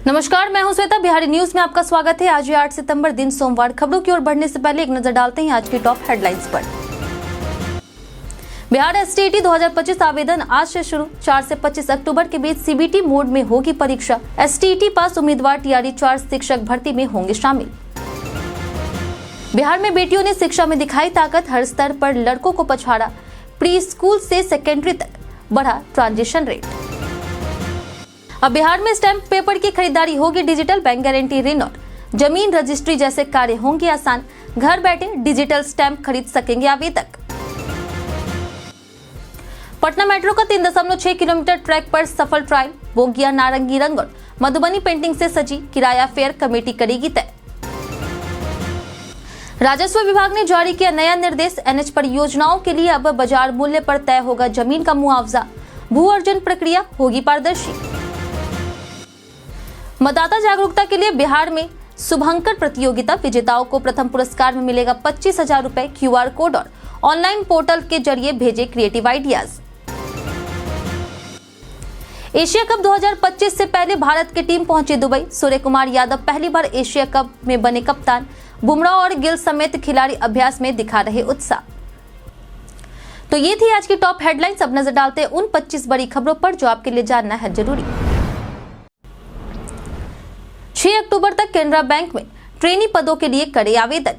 नमस्कार, मैं हूं श्वेता। बिहारी न्यूज में आपका स्वागत है। आज 8 सितंबर दिन सोमवार। खबरों की ओर बढ़ने से पहले एक नजर डालते हैं आज की टॉप हेडलाइंस पर। बिहार एसटीईटी 2025 आवेदन आज से शुरू। 4 से 25 अक्टूबर के बीच सीबीटी मोड में होगी परीक्षा। एसटीईटी पास उम्मीदवार टीआरई 4 शिक्षक भर्ती में होंगे शामिल। बिहार में बेटियों ने शिक्षा में दिखाई ताकत। हर स्तर पर लड़कों को पछाड़ा। प्री स्कूल से सेकेंडरी तक बढ़ा ट्रांजिशन रेट। अब बिहार में स्टैंप पेपर की खरीदारी होगी डिजिटल। बैंक गारंटी ऋण और जमीन रजिस्ट्री जैसे कार्य होंगे आसान। घर बैठे डिजिटल स्टैंप खरीद सकेंगे आवेदक। पटना मेट्रो का 3.6 किलोमीटर ट्रैक पर सफल ट्रायल। बोगिया नारंगी रंग और मधुबनी पेंटिंग से सजी। किराया फेयर कमेटी करेगी तय। राजस्व विभाग ने जारी किया नया निर्देश। एनएच परियोजनाओं के लिए अब बाजार मूल्य पर तय होगा जमीन का मुआवजा। भू अर्जन प्रक्रिया होगी पारदर्शी। मतदाता जागरूकता के लिए बिहार में शुभंकर प्रतियोगिता। विजेताओं को प्रथम पुरस्कार में मिलेगा 25,000 रुपए। क्यूआर कोड और ऑनलाइन पोर्टल के जरिए भेजे क्रिएटिव आइडियाज। एशिया कप 2025 से पहले भारत की टीम पहुंची दुबई। सूर्य कुमार यादव पहली बार एशिया कप में बने कप्तान। बुमराह और गिल समेत खिलाड़ी अभ्यास में दिखा रहे उत्साह। तो ये थी आज की टॉप हेडलाइंस। अब नजर डालते हैं उन 25 बड़ी खबरों पर जो आपके लिए जानना है जरूरी। 6 अक्टूबर तक केनरा बैंक में ट्रेनी पदों के लिए करे आवेदन।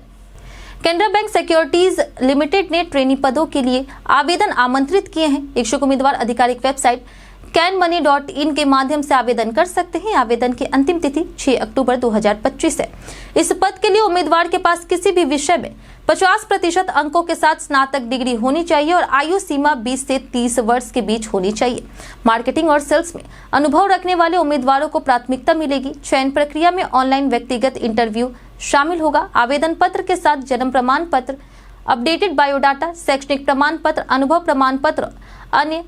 केनरा बैंक सिक्योरिटीज लिमिटेड ने ट्रेनी पदों के लिए आवेदन आमंत्रित किए हैं। इच्छुक उम्मीदवार आधिकारिक वेबसाइट canmoney.in के माध्यम से आवेदन कर सकते हैं। आवेदन की अंतिम तिथि 6 अक्टूबर 2025 है। इस पद के लिए उम्मीदवार के पास किसी भी विषय में 50% अंकों के साथ स्नातक डिग्री होनी चाहिए और आयु सीमा 20 से 30 वर्ष के बीच होनी चाहिए। मार्केटिंग और सेल्स में अनुभव रखने वाले उम्मीदवारों को प्राथमिकता मिलेगी। चयन प्रक्रिया में ऑनलाइन व्यक्तिगत इंटरव्यू शामिल होगा। आवेदन पत्र के साथ जन्म प्रमाण पत्र, अपडेटेड बायोडाटा, शैक्षणिक प्रमाण पत्र, अनुभव प्रमाण पत्र, अन्य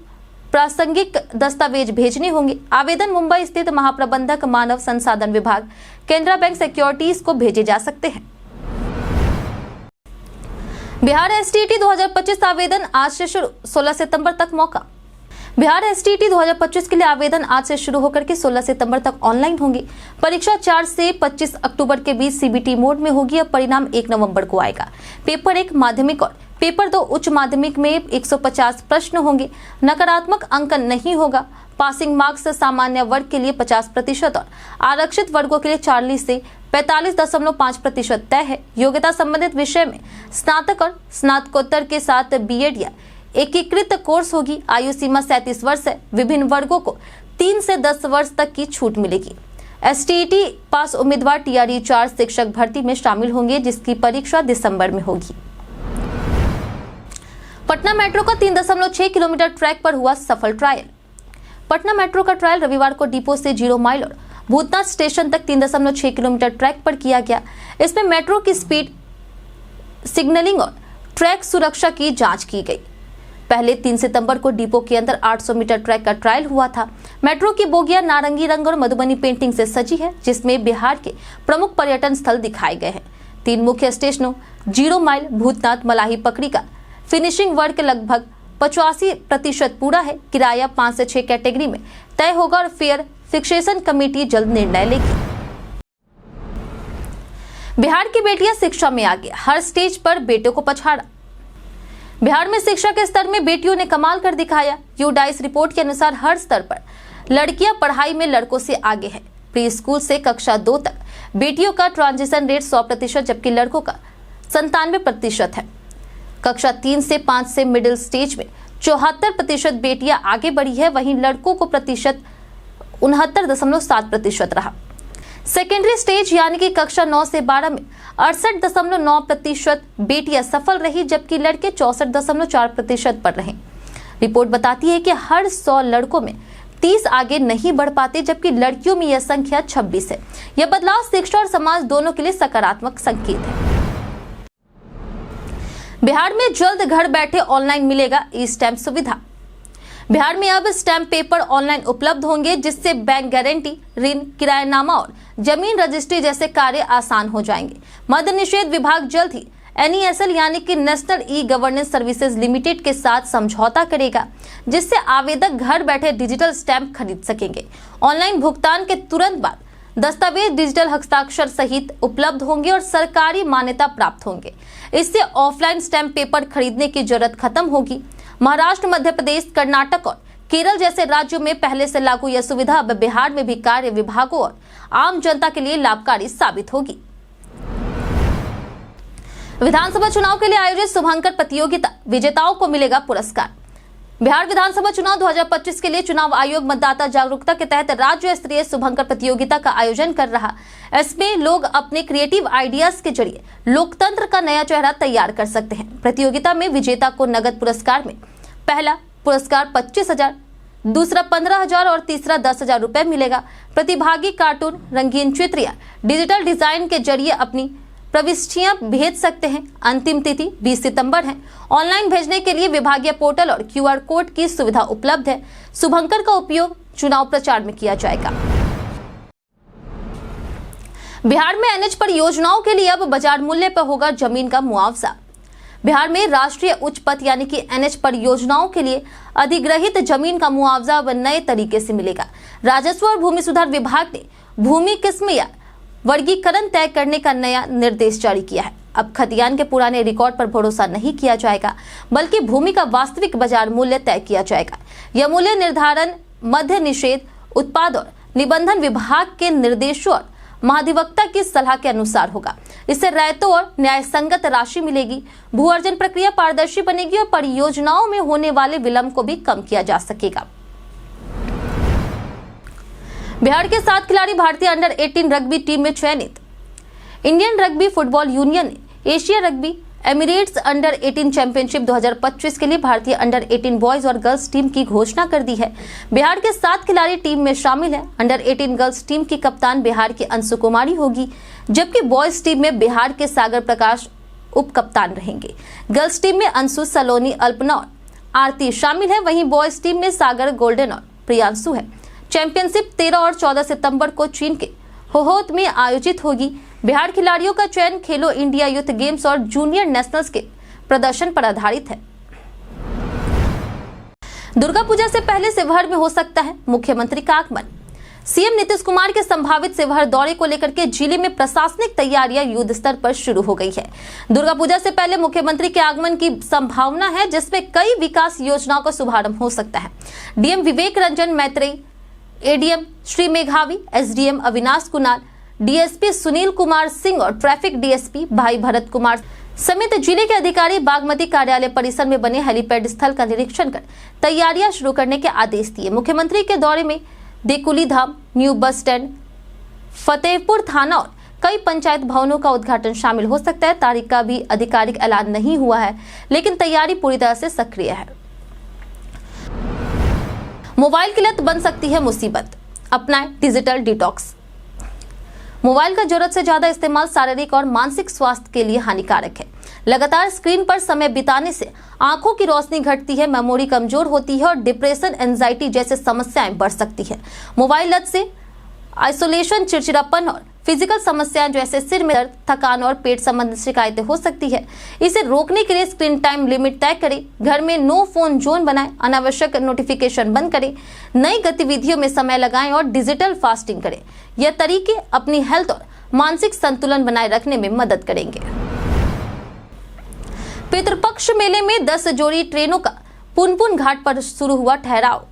प्रासंगिक दस्तावेज भेजने होंगे। आवेदन मुंबई स्थित महाप्रबंधक मानव संसाधन विभाग केनरा बैंक सिक्योरिटीज को भेजे जा सकते हैं। बिहार एसटीईटी 2025 आवेदन आज से शुरू। 16 सितंबर तक मौका। बिहार एसटीईटी 2025 के लिए आवेदन आज से शुरू होकर के 16 सितंबर तक ऑनलाइन होंगी। परीक्षा 4 से 25 अक्टूबर के बीच सीबीटी मोड में होगी। अब परिणाम 1 नवंबर को आएगा। पेपर 1 माध्यमिक और पेपर 2 उच्च माध्यमिक में 150 प्रश्न होंगे। नकारात्मक अंकन नहीं होगा। पासिंग मार्क्स सामान्य वर्ग के लिए 50% और आरक्षित वर्गों के लिए 40 से 45.5% तय है। योग्यता संबंधित विषय में स्नातक और स्नातकोत्तर के साथ बीएड या एकीकृत कोर्स होगी। आयु सीमा 37 वर्ष है। विभिन्न वर्गों को 3 से 10 वर्ष तक की छूट मिलेगी। एसटीईटी पास उम्मीदवार टीआरई 4 शिक्षक भर्ती में शामिल होंगे, जिसकी परीक्षा दिसंबर में होगी। पटना मेट्रो का 3.6 किलोमीटर ट्रैक पर हुआ सफल ट्रायल। पटना मेट्रो का ट्रायल रविवार को डिपो से 0 माइल और भूतनाथ स्टेशन तक 3.6 किलोमीटर ट्रैक पर किया गया। इसमें मेट्रो की स्पीड, सिग्नलिंग और ट्रैक सुरक्षा की जांच की गई। पहले 3 सितंबर को डिपो के अंदर 800 मीटर ट्रैक का ट्रायल हुआ था। मेट्रो की बोगिया नारंगी रंग और मधुबनी पेंटिंग से सजी है, जिसमें बिहार के प्रमुख पर्यटन स्थल दिखाए गए हैं। 3 मुख्य स्टेशनों 0 माइल, भूतनाथ, मलाही पकड़ी का फिनिशिंग वर्क लगभग 85% पूरा है। किराया 5 से 6 कैटेगरी में तय होगा और फेयर फिक्सेशन कमेटी जल्द निर्णय लेगी। बिहार की बेटियां शिक्षा में आगे। हर स्टेज पर बेटों को पछाड़ा। बिहार में शिक्षा के स्तर में बेटियों ने कमाल कर दिखाया। यूडाइस रिपोर्ट के अनुसार हर स्तर पर लड़कियां पढ़ाई में लड़कों से आगे है। प्री स्कूल से कक्षा 2 तक बेटियों का ट्रांजिशन रेट 100%, जबकि लड़कों का 97% है। कक्षा 3 से 5 से मिडिल स्टेज में 74% बेटियां आगे बढ़ी है। वहीं लड़कों को प्रतिशत 69.7% रहा। सेकेंडरी स्टेज यानी कि कक्षा 9 से 12 में 68.9% बेटियां सफल रही, जबकि लड़के 64.4% पर रहे। रिपोर्ट बताती है कि हर 100 लड़कों में 30 आगे नहीं बढ़ पाते, जबकि लड़कियों में यह संख्या 26 है। यह बदलाव शिक्षा और समाज दोनों के लिए सकारात्मक संकेत है। बिहार में जल्द घर बैठे ऑनलाइन मिलेगा ई स्टैंप सुविधा। बिहार में अब स्टैंप पेपर ऑनलाइन उपलब्ध होंगे, जिससे बैंक गारंटी, ऋण, किरायानामा और जमीन रजिस्ट्री जैसे कार्य आसान हो जाएंगे। मद्य निषेध विभाग जल्द ही एनईएसएल यानी कि national e governance services limited के साथ समझौता करेगा, जिससे आवेदक घर बैठे डिजिटल स्टैंप खरीद सकेंगे। ऑनलाइन भुगतान के तुरंत बाद दस्तावेज डिजिटल हस्ताक्षर सहित उपलब्ध होंगे और सरकारी मान्यता प्राप्त होंगे। इससे ऑफलाइन स्टैम्प पेपर खरीदने की जरूरत खत्म होगी। महाराष्ट्र, मध्य प्रदेश, कर्नाटक और केरल जैसे राज्यों में पहले से लागू यह सुविधा अब बिहार में भी कार्य विभागों और आम जनता के लिए लाभकारी साबित होगी। विधानसभा चुनाव के लिए आयोजित शुभंकर प्रतियोगिता विजेताओं को मिलेगा पुरस्कार। बिहार विधानसभा चुनाव 2025 के लिए चुनाव आयोग मतदाता जागरूकता के तहत राज्य स्तरीय शुभंकर प्रतियोगिता का आयोजन कर रहा। इसमें लोग अपने क्रिएटिव आइडियाज के जरिए लोकतंत्र का नया चेहरा तैयार कर सकते हैं। प्रतियोगिता में विजेता को नगद पुरस्कार में पहला पुरस्कार 25,000, दूसरा 15,000 और तीसरा 10,000 रुपए मिलेगा। प्रतिभागी कार्टून, रंगीन चित्र या डिजिटल डिजाइन के जरिए अपनी प्रविष्टियां भेज सकते हैं। अंतिम तिथि 20 सितंबर है। ऑनलाइन भेजने के लिए विभागीय पोर्टल और QR कोड की सुविधा उपलब्ध है। शुभंकर का उपयोग चुनाव प्रचार में किया जाएगा। बिहार में NH परियोजनाओं के लिए अब बाजार मूल्य पर होगा जमीन का मुआवजा। बिहार में राष्ट्रीय उच्च पथ यानी कि NH परियोजनाओं के लिए अधिग्रहित जमीन का मुआवजा अब नए तरीके से मिलेगा। राजस्व और भूमि सुधार विभाग ने भूमि किस्म या वर्गीकरण तय करने का नया निर्देश जारी किया है। अब खतियान के पुराने रिकॉर्ड पर भरोसा नहीं किया जाएगा, बल्कि भूमि का वास्तविक बाजार मूल्य तय किया जाएगा। यह मूल्य निर्धारण मध्य निषेध, उत्पाद और निबंधन विभाग के निर्देशों और महाधिवक्ता की सलाह के अनुसार होगा। इससे रैयतों और न्यायसंगत राशि मिलेगी। भू अर्जन प्रक्रिया पारदर्शी बनेगी और परियोजनाओं में होने वाले विलंब को भी कम किया जा सकेगा। बिहार के 7 खिलाड़ी भारतीय अंडर 18 रग्बी टीम में चयनित। इंडियन रग्बी फुटबॉल यूनियन ने Asia rugby Emirates under 18 championship 2025 के लिए भारतीय अंडर 18 बॉयज और गर्ल्स टीम की घोषणा कर दी है। बिहार के 7 खिलाड़ी टीम में शामिल हैं। अंडर 18 गर्ल्स टीम की कप्तान बिहार की अंशु कुमारी होगी, जबकि बॉयज टीम में बिहार के सागर प्रकाश उप कप्तान रहेंगे। गर्ल्स टीम में अंशु, सलोनी, अल्पना और आरती शामिल है। वहीं बॉयज टीम में सागर, गोल्डन और प्रियांशु है। चैंपियनशिप 13 और 14 सितंबर को चीन के होहोत में आयोजित होगी। बिहार खिलाड़ियों का चयन खेलो इंडिया यूथ गेम्स और जूनियर नेशनल्स के प्रदर्शन पर आधारित है। दुर्गा पूजा से पहले शिवहर में हो सकता है मुख्यमंत्री का आगमन। सीएम नीतीश कुमार के संभावित शिवहर दौरे को लेकर के जिले में प्रशासनिक तैयारियां युद्ध स्तर पर शुरू हो गई है। दुर्गा पूजा से पहले मुख्यमंत्री के आगमन की संभावना है, जिसमें कई विकास योजनाओं का शुभारंभ हो सकता है। डीएम विवेक रंजन मैत्रेय, एडीएम श्री मेघावी, एसडीएम अविनाश कुणाल, डीएसपी सुनील कुमार सिंह और ट्रैफिक डीएसपी भाई भरत कुमार समेत जिले के अधिकारी बागमती कार्यालय परिसर में बने हेलीपैड स्थल का निरीक्षण कर तैयारियां शुरू करने के आदेश दिए। मुख्यमंत्री के दौरे में देकुली धाम, न्यू बस स्टैंड, फतेहपुर थाना और कई पंचायत भवनों का उद्घाटन शामिल हो सकता है। तारीख का भी आधिकारिक ऐलान नहीं हुआ है, लेकिन तैयारी पूरी तरह से सक्रिय है। मोबाइल की लत बन सकती है मुसीबत, अपनाएं डिजिटल डिटॉक्स। मोबाइल का जरूरत से ज्यादा इस्तेमाल शारीरिक और मानसिक स्वास्थ्य के लिए हानिकारक है। लगातार स्क्रीन पर समय बिताने से आंखों की रोशनी घटती है, मेमोरी कमजोर होती है और डिप्रेशन, एंजाइटी जैसे समस्याएं बढ़ सकती है। मोबाइल लत से आइसोलेशन, चिड़चिड़ापन और फिजिकल समस्याएं जैसे सिर में दर्द, थकान और पेट संबंधी शिकायतें हो सकती है। इसे रोकने के लिए स्क्रीन टाइम लिमिट तय करें, घर में नो फोन जोन बनाएं, अनावश्यक नोटिफिकेशन बंद करें, नई गतिविधियों में समय लगाएं और डिजिटल फास्टिंग करें। यह तरीके अपनी हेल्थ और मानसिक संतुलन बनाए रखने में मदद करेंगे। पितृपक्ष मेले में 10 जोड़ी ट्रेनों का पुनपुन घाट पर शुरू हुआ ठहराव।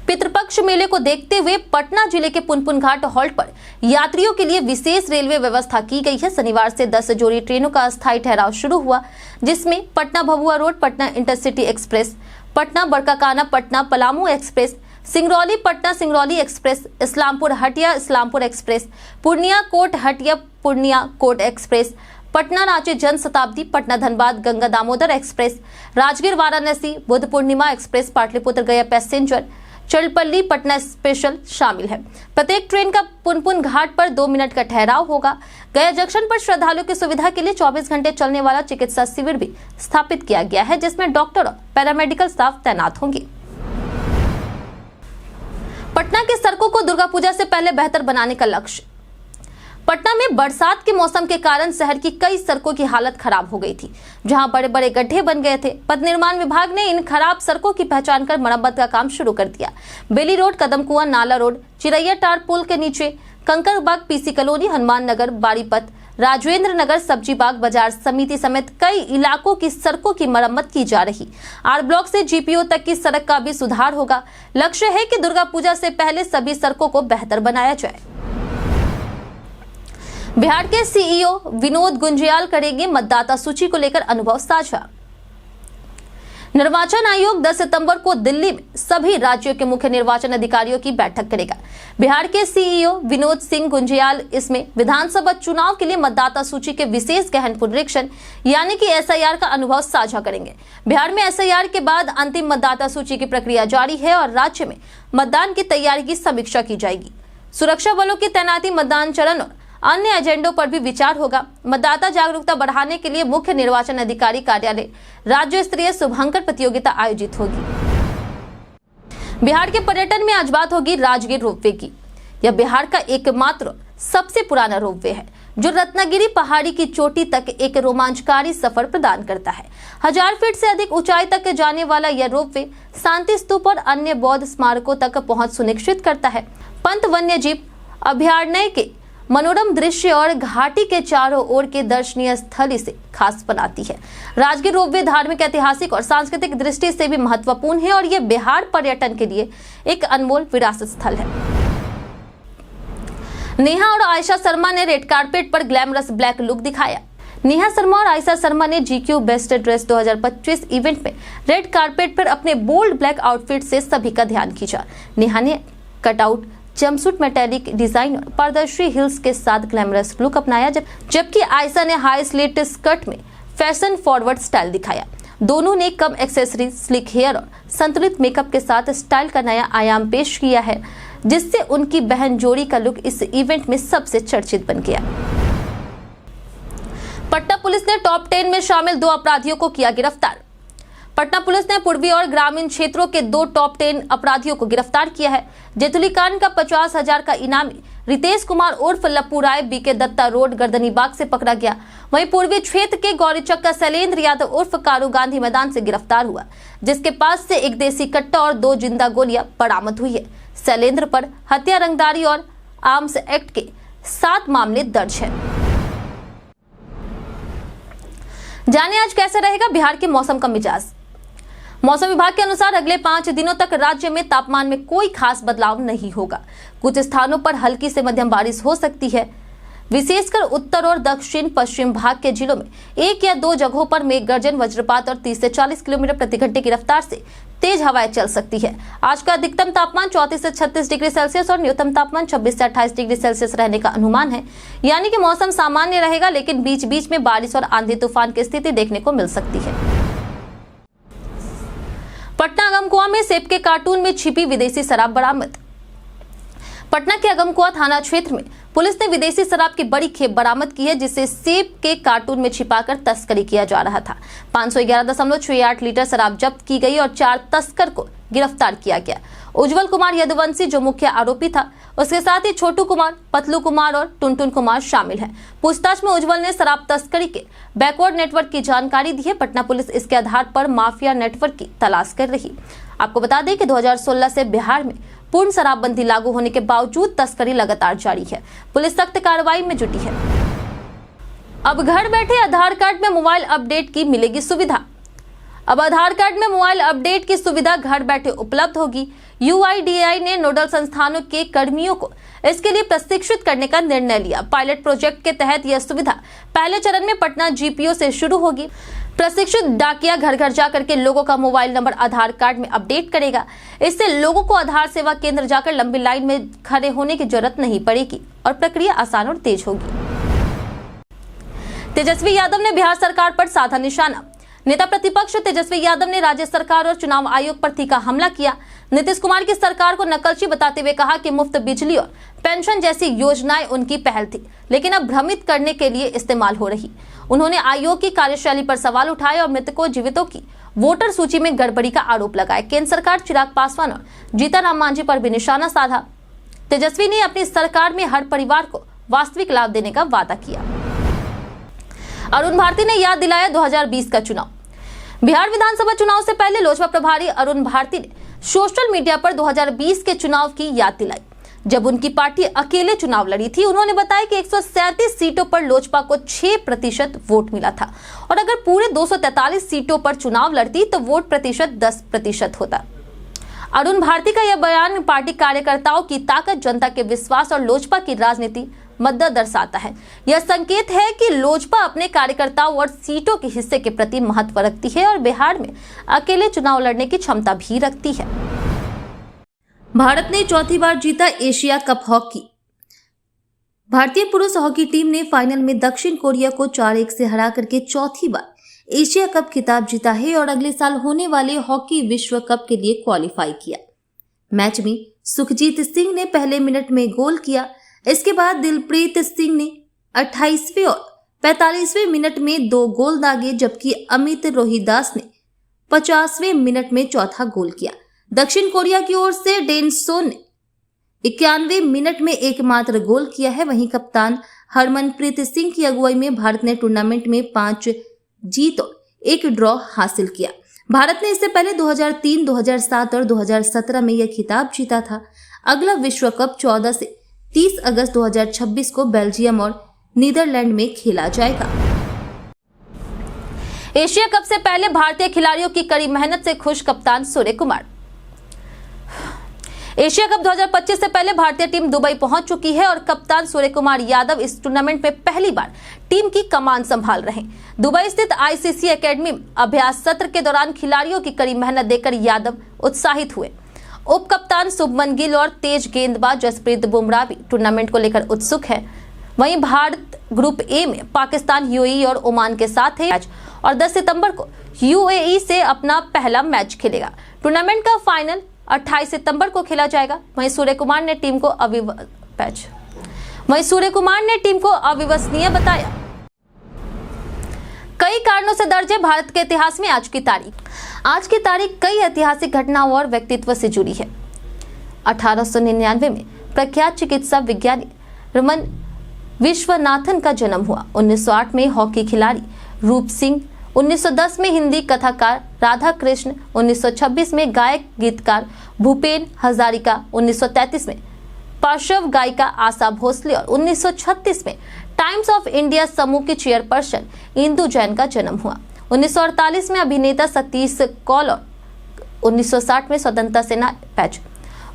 पितृपक्ष मेले को देखते हुए पटना जिले के पुनपुन घाट हॉल्ट पर यात्रियों के लिए विशेष रेलवे व्यवस्था की गई है। शनिवार से 10 जोड़ी ट्रेनों का अस्थायी ठहराव शुरू हुआ, जिसमें Patna Bhabhua road, Patna intercity express, Patna Barkakana Patna Palamu express, Singrauli Patna Singrauli express, Islampur Hatia Islampur express, Purnia court Hatia Purnia court express, Patna Ranchi Jan Shatabdi, Patna Dhanbad Ganga Damodar express, Rajgir Varanasi Buddha Purnima express, Pataliputra Gaya passenger, चलपल्ली Patna special शामिल है। प्रत्येक ट्रेन का पुनपुन घाट पर 2 मिनट का ठहराव होगा। गया जंक्शन पर श्रद्धालुओं की सुविधा के लिए 24 घंटे चलने वाला चिकित्सा शिविर भी स्थापित किया गया है, जिसमें डॉक्टर और पैरामेडिकल स्टाफ तैनात होंगे। पटना की सड़कों को दुर्गा पूजा से पहले बेहतर बनाने का लक्ष्य। पटना में बरसात के मौसम के कारण शहर की कई सड़कों की हालत खराब हो गई थी, जहां बड़े बड़े गड्ढे बन गए थे। पथ निर्माण विभाग ने इन खराब सड़कों की पहचान कर मरम्मत का काम शुरू कर दिया। बेली रोड, कदम कुआं, नाला रोड, चिरैया टार पुल के नीचे, कंकड़बाग, पीसी कॉलोनी, हनुमान नगर, बाड़ीपथ, राजेंद्र नगर, सब्जी बाग, बाजार समिति समेत कई इलाकों की सड़कों की मरम्मत की जा रही। आर ब्लॉक से जीपीओ तक की सड़क का भी सुधार होगा। लक्ष्य है कि दुर्गा पूजा से पहले सभी सड़कों को बेहतर बनाया जाए। बिहार के सीईओ विनोद गुंजियाल करेंगे मतदाता सूची को लेकर अनुभव साझा। निर्वाचन आयोग 10 सितंबर को दिल्ली में सभी राज्यों के मुख्य निर्वाचन अधिकारियों की बैठक करेगा। बिहार के सीईओ विनोद सिंह गुंजियाल इसमें विधानसभा चुनाव के लिए मतदाता सूची के विशेष गहन पुनरीक्षण यानी कि एसआईआर का अनुभव साझा करेंगे। बिहार में एसआईआर के बाद अंतिम मतदाता सूची की प्रक्रिया जारी है और राज्य में मतदान की तैयारी की समीक्षा की जाएगी। सुरक्षा बलों की तैनाती, मतदान चरण और अन्य एजेंडों पर भी विचार होगा। मतदाता जागरूकता बढ़ाने के लिए मुख्य निर्वाचन अधिकारी कार्यालय राज्य स्तरीय शुभंकर प्रतियोगिता आयोजित होगी। बिहार के पर्यटन में आज बात होगी राजगीर रोपवे की। यह बिहार का एकमात्र सबसे पुराना रोपवे है जो रत्नागिरी पहाड़ी की चोटी तक एक रोमांचकारी सफर प्रदान करता है। 1000 फीट से अधिक ऊंचाई तक जाने वाला यह रोपवे शांति स्तूप और अन्य बौद्ध स्मारकों तक पहुंच सुनिश्चित करता है। पंत वन्यजीव अभयारण्य के मनोरम दृश्य और घाटी के चारों ओर के दर्शनीय स्थल इसे खास बनाती है। राजगीर रोपवे धार्मिक, ऐतिहासिक और सांस्कृतिक दृष्टि से भी महत्वपूर्ण है और यह बिहार पर्यटन के लिए एक अनमोल विरासत स्थल है। नेहा और आयशा शर्मा ने रेड कार्पेट पर ग्लैमरस ब्लैक लुक दिखाया। नेहा शर्मा और आयशा शर्मा ने जीक्यू बेस्ट ड्रेस 2025 इवेंट में रेड कार्पेट पर अपने बोल्ड ब्लैक आउटफिट से सभी का ध्यान खींचा। नेहा ने कटआउट जंपसूट, मेटेलिक डिजाइन और पारदर्शी हिल्स के साथ ग्लैमरस लुक अपनाया, जबकि आयशा ने हाई स्लिट स्कर्ट में फैशन फॉरवर्ड स्टाइल दिखाया। दोनों ने कम एक्सेसरीज, स्लिक हेयर और संतुलित मेकअप के साथ स्टाइल का नया आयाम पेश किया है, जिससे उनकी बहन जोड़ी का लुक इस इवेंट में सबसे चर्चित बन गया। पटना पुलिस ने टॉप 10 में शामिल 2 अपराधियों को किया गिरफ्तार। पटना पुलिस ने पूर्वी और ग्रामीण क्षेत्रों के 2 टॉप 10 अपराधियों को गिरफ्तार किया है। जेतुली कांड का 50,000 का इनामी रितेश कुमार उर्फ लप्पू राय बीके दत्ता रोड गर्दनीबाग से पकड़ा गया। वहीं पूर्वी क्षेत्र के गौरीचक का शैलेंद्र यादव उर्फ कारू गांधी मैदान से गिरफ्तार हुआ, जिसके पास से एक देसी कट्टा और 2 जिंदा गोलियां बरामद हुई है। शैलेंद्र पर हत्या, रंगदारी और आर्म्स एक्ट के 7 मामले दर्ज है। जाने आज कैसे रहेगा बिहार के मौसम का मिजाज। मौसम विभाग के अनुसार अगले 5 दिनों तक राज्य में तापमान में कोई खास बदलाव नहीं होगा। कुछ स्थानों पर हल्की से मध्यम बारिश हो सकती है। विशेषकर उत्तर और दक्षिण पश्चिम भाग के जिलों में 1 या 2 जगहों पर मेघ गर्जन, वज्रपात और 30 से 40 किलोमीटर प्रति घंटे की रफ्तार से तेज हवाएं चल सकती है। आज का अधिकतम तापमान 34 से 36 डिग्री सेल्सियस और न्यूनतम तापमान 26 से 28 डिग्री सेल्सियस रहने का अनुमान है। यानी कि मौसम सामान्य रहेगा, लेकिन बीच बीच में बारिश और आंधी तूफान की स्थिति देखने को मिल सकती है। पटना अगमकुआं में सेब के कार्टून में छिपी विदेशी शराब बरामद। पटना के अगमकुआं थाना क्षेत्र में पुलिस ने विदेशी शराब की बड़ी खेप बरामद की है, जिसे सेब के कार्टून में छिपाकर तस्करी किया जा रहा था। 511.68 लीटर शराब जब्त की गई और 4 तस्कर को गिरफ्तार किया गया। उज्जवल कुमार यदुवंशी जो मुख्य आरोपी था, उसके साथ ही छोटू कुमार, पतलू कुमार और टुनटुन कुमार शामिल हैं। पूछताछ में उज्जवल ने शराब तस्करी के बैकवर्ड नेटवर्क की जानकारी दी है। पटना पुलिस इसके आधार पर माफिया नेटवर्क की तलाश कर रही। आपको बता दें कि 2016 से बिहार में पूर्ण शराबबंदी लागू होने के बावजूद तस्करी लगातार जारी है। पुलिस सख्त कार्रवाई में जुटी है। अब घर बैठे आधार कार्ड में मोबाइल अपडेट की मिलेगी सुविधा। अब आधार कार्ड में मोबाइल अपडेट की सुविधा घर बैठे उपलब्ध होगी। यूआईडीएआई ने नोडल संस्थानों के कर्मियों को इसके लिए प्रशिक्षित करने का निर्णय लिया। पायलट प्रोजेक्ट के तहत यह सुविधा पहले चरण में पटना जीपीओ से शुरू होगी। प्रशिक्षित डाकिया घर घर जाकर के लोगों का मोबाइल नंबर आधार कार्ड में अपडेट करेगा। इससे लोगों को आधार सेवा केंद्र जाकर लंबी लाइन में खड़े होने की जरूरत नहीं पड़ेगी और प्रक्रिया आसान और तेज होगी। तेजस्वी यादव ने बिहार सरकार पर साधा निशाना। नेता प्रतिपक्ष तेजस्वी यादव ने राज्य सरकार और चुनाव आयोग पर तीखा हमला किया। नीतीश कुमार की सरकार को नकलची बताते हुए कहा कि मुफ्त बिजली और पेंशन जैसी योजनाएं उनकी पहल थी, लेकिन अब भ्रमित करने के लिए इस्तेमाल हो रही। उन्होंने आयोग की कार्यशैली पर सवाल उठाए और मृतकों जीवितों की वोटर सूची में गड़बड़ी का आरोप लगाया। केंद्र सरकार चिराग पासवान और जीतन राम मांझी पर भी निशाना साधा। तेजस्वी ने अपनी सरकार में हर परिवार को वास्तविक लाभ देने का वादा किया। अरुण भारती ने याद दिलाया 2020 का चुनाव। बिहार विधानसभा चुनाव से पहले लोजपा प्रभारी अरुण भारती ने सोशल मीडिया पर 2020 के चुनाव की याद दिलाई। जब उनकी पार्टी अकेले चुनाव लड़ी थी, उन्होंने बताया कि 137 सीटों पर लोजपा को 6% वोट मिला था और अगर पूरे 243 सीटों पर चुनाव लड़ती तो वोट प्रतिशत 10% होता। अरुण भारती का यह बयान पार्टी कार्यकर्ताओं की ताकत, जनता के विश्वास और लोजपा की राजनीति मद्दा दर्शाता है। यह संकेत है कि लोजपा अपने कार्यकर्ताओं और सीटों के हिस्से के प्रति महत्व रखती है और बिहार में अकेले चुनाव लड़ने की क्षमता भी रखती है। भारत ने चौथी बार जीता एशिया कप हॉकी। भारतीय पुरुष हॉकी टीम ने फाइनल में दक्षिण कोरिया को 4-1 से हरा करके चौथी बार एशिया कप खिताब जीता है और अगले साल होने वाले हॉकी विश्व कप के लिए क्वालिफाई किया। मैच में सुखजीत सिंह ने पहले मिनट में गोल किया। इसके बाद दिलप्रीत सिंह ने 28वें और 45वें मिनट में 2 गोल दागे, जबकि अमित रोहिदास ने 50वें मिनट में चौथा गोल किया। दक्षिण कोरिया की ओर से डेनसो ने 91वें मिनट में एकमात्र गोल किया है। वहीं कप्तान हरमनप्रीत सिंह की अगुवाई में भारत ने टूर्नामेंट में 5 जीत और 1 ड्रॉ हासिल किया। भारत ने इससे पहले 2003, 2007 और 2017 में यह खिताब जीता था। अगला विश्व कप 14 से 30 अगस्त 2026 को बेल्जियम और नीदरलैंड में खेला जाएगा। एशिया कप से पहले भारतीय खिलाड़ियों की कड़ी मेहनत से खुश कप्तान सूर्य कुमार। एशिया कप 2025 से पहले भारतीय टीम दुबई पहुंच चुकी है और कप्तान सूर्य कुमार यादव इस टूर्नामेंट में पहली बार टीम की कमान संभाल रहे हैं। दुबई स्थित आईसीसी एकेडमी में अभ्यास सत्र के दौरान खिलाड़ियों की कड़ी मेहनत देखकर यादव उत्साहित हुए। उप कप्तान शुभमन गिल और तेज गेंदबाज जसप्रीत बुमराह भी टूर्नामेंट को लेकर उत्सुक है। वहीं भारत ग्रुप ए में पाकिस्तान, यूएई और ओमान के साथ है और 10 सितंबर को यूएई से अपना पहला मैच खेलेगा। टूर्नामेंट का फाइनल 28 सितंबर को खेला जाएगा। वहीं सूर्य कुमार ने टीम को अविश्वसनीय बताया। कई कारणों से दर्ज है भारत के इतिहास में आज की तारीख कई ऐतिहासिक घटनाओं और व्यक्तित्व से जुड़ी है। 1899 में प्रख्यात चिकित्सा विज्ञानी रमन विश्वनाथन का जन्म हुआ। 1908 में हॉकी खिलाड़ी रूप सिंह, 1910 में हिंदी कथाकार राधा कृष्ण, 1926 में गायक गीतकार भूपेन हजारिका, 1933 में पार्श्व गायिका आशा भोसले और 1936 में टाइम्स ऑफ इंडिया समूह की चेयरपर्सन इंदु जैन का जन्म हुआ। 1948 में अभिनेता सतीश कौल और 1960 में स्वतंत्रता सेना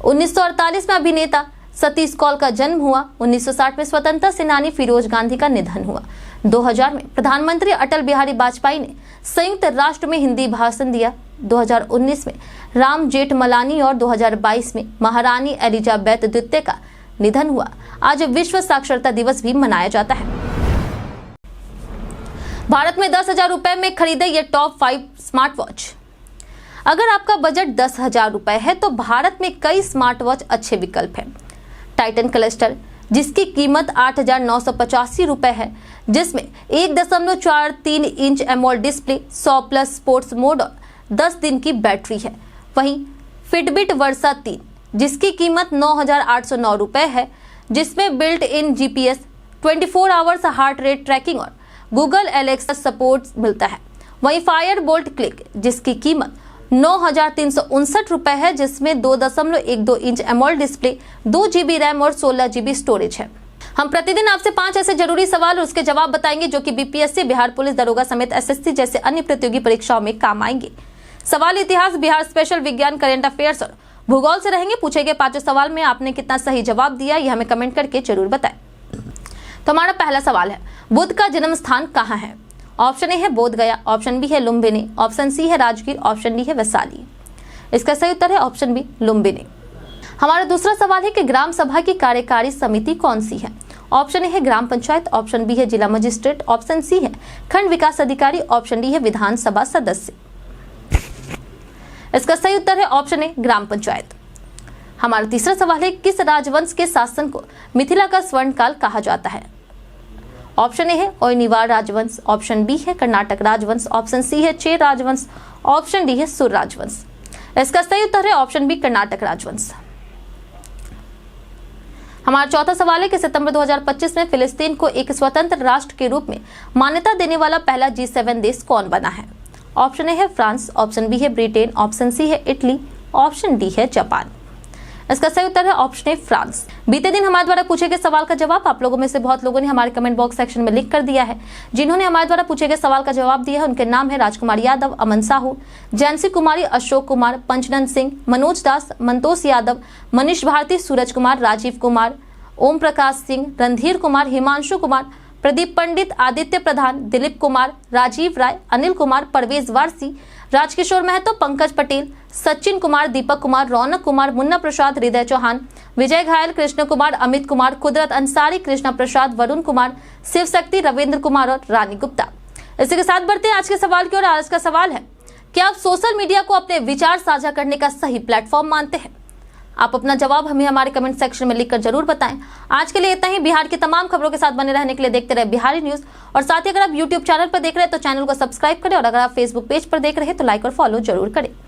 1948 में अभिनेता सतीश कौल का जन्म हुआ। 1960 में स्वतंत्रता सेनानी फिरोज गांधी का निधन हुआ। 2000 में प्रधानमंत्री अटल बिहारी वाजपेयी ने संयुक्त राष्ट्र में हिंदी भाषण दिया। 2019 में राम जेठमलानी और 2022 में महारानी एलिजाबेथ द्वितीय का निधन हुआ। आज विश्व साक्षरता दिवस भी मनाया जाता है। भारत में 10,000 रुपए में खरीदे ये टॉप 5 स्मार्ट वॉच। अगर आपका बजट 10,000 रुपए है तो भारत में कई स्मार्ट वॉच अच्छे विकल्प हैं। टाइटन क्लस्टर, जिसकी कीमत 8,985 रुपए है, जिसमें 1.43 inch AMOLED display, 100+ sports mode और 10 दिन की बैटरी है। वहीं फिटबिट वर्सा 3, जिसकी कीमत 9,809 रुपए है, जिसमें built in GPS, 24 hours heart rate tracking और गूगल एलेक्सा सपोर्ट मिलता है। वहीं फायर बोल्ट क्लिक, जिसकी कीमत 9,359 रुपए है, जिसमें 2.12 inch AMOLED display, 2 GB RAM और 16 GB स्टोरेज है। हम प्रतिदिन आपसे 5 ऐसे जरूरी सवाल और उसके जवाब बताएंगे जो कि बीपीएससी, बिहार पुलिस दरोगा समेत एसएससी जैसे अन्य प्रतियोगी परीक्षाओं में काम आएंगे। सवाल इतिहास, बिहार स्पेशल, विज्ञान, करंट अफेयर्स और भूगोल से रहेंगे। पूछे गए 5 सवाल में आपने कितना सही जवाब दिया, यह हमें कमेंट करके जरूर बताएं। तो हमारा पहला सवाल है, बुद्ध का जन्म स्थान कहाँ है? ऑप्शन ए है बोध गया, ऑप्शन बी है लुम्बिनी, ऑप्शन सी है राजगीर, ऑप्शन डी है वैशाली। इसका सही उत्तर है ऑप्शन बी लुम्बिनी। हमारा दूसरा सवाल है कि ग्राम सभा की कार्यकारी समिति कौन सी है? ऑप्शन ए है ग्राम पंचायत, ऑप्शन बी है जिला मजिस्ट्रेट, ऑप्शन सी है खंड विकास अधिकारी, ऑप्शन डी है विधानसभा सदस्य। इसका सही उत्तर है ऑप्शन ए ग्राम पंचायत। हमारा तीसरा सवाल है, किस राजवंश के शासन को मिथिला का स्वर्ण काल कहा जाता है? ऑप्शन ए है ओयनिवार राजवंश, ऑप्शन बी है कर्नाटक राजवंश, ऑप्शन सी है चेर राजवंश, ऑप्शन डी है सुर राजवंश। इसका सही उत्तर है ऑप्शन बी कर्नाटक राजवंश। हमारा चौथा सवाल है कि सितंबर 2025 में फिलिस्तीन को एक स्वतंत्र राष्ट्र के रूप में मान्यता देने वाला पहला G7 देश कौन बना है? ऑप्शन ए है फ्रांस, ऑप्शन बी है ब्रिटेन, ऑप्शन सी है इटली, ऑप्शन डी है जापान। इसका सही उत्तर है ऑप्शन ए फ्रांस। बीते दिन हमारे द्वारा पूछे गए सवाल का जवाब आप लोगों में से बहुत लोगों ने हमारे कमेंट बॉक्स सेक्शन में लिख कर दिया है। जिन्होंने हमारे द्वारा पूछे गए सवाल का जवाब दिया है उनके नाम है राजकुमार यादव, अमन साहू, जैंसी कुमारी, अशोक कुमार, पंचनंद सिंह, मनोज दास, मंतोष यादव, मनीष भारती, सूरज कुमार, राजीव कुमार, ओम प्रकाश सिंह, रणधीर कुमार, हिमांशु कुमार, प्रदीप पंडित, आदित्य प्रधान, दिलीप कुमार, राजीव राय, अनिल कुमार, परवेज वारसी, राजकिशोर महतो, पंकज पटेल, सचिन कुमार, दीपक कुमार, रौनक कुमार, मुन्ना प्रसाद, हृदय चौहान, विजय घायल, कृष्ण कुमार, अमित कुमार, कुदरत अंसारी, कृष्णा प्रसाद, वरुण कुमार, शिव शक्ति, रविंद्र कुमार और रानी गुप्ता। इसी के साथ बढ़ते हैं आज के सवाल की ओर। आज का सवाल है कि आप सोशल मीडिया को अपने विचार साझा करने का सही प्लेटफॉर्म मानते हैं? आप अपना जवाब हमें हमारे कमेंट सेक्शन में लिखकर जरूर बताएं। आज के लिए इतना ही। बिहार की तमाम खबरों के साथ बने रहने के लिए देखते रहे बिहारी न्यूज। और साथ ही अगर आप यूट्यूब चैनल पर देख रहे हैं तो चैनल को सब्सक्राइब करें और अगर आप फेसबुक पेज पर देख रहे हैं तो लाइक और फॉलो जरूर करें।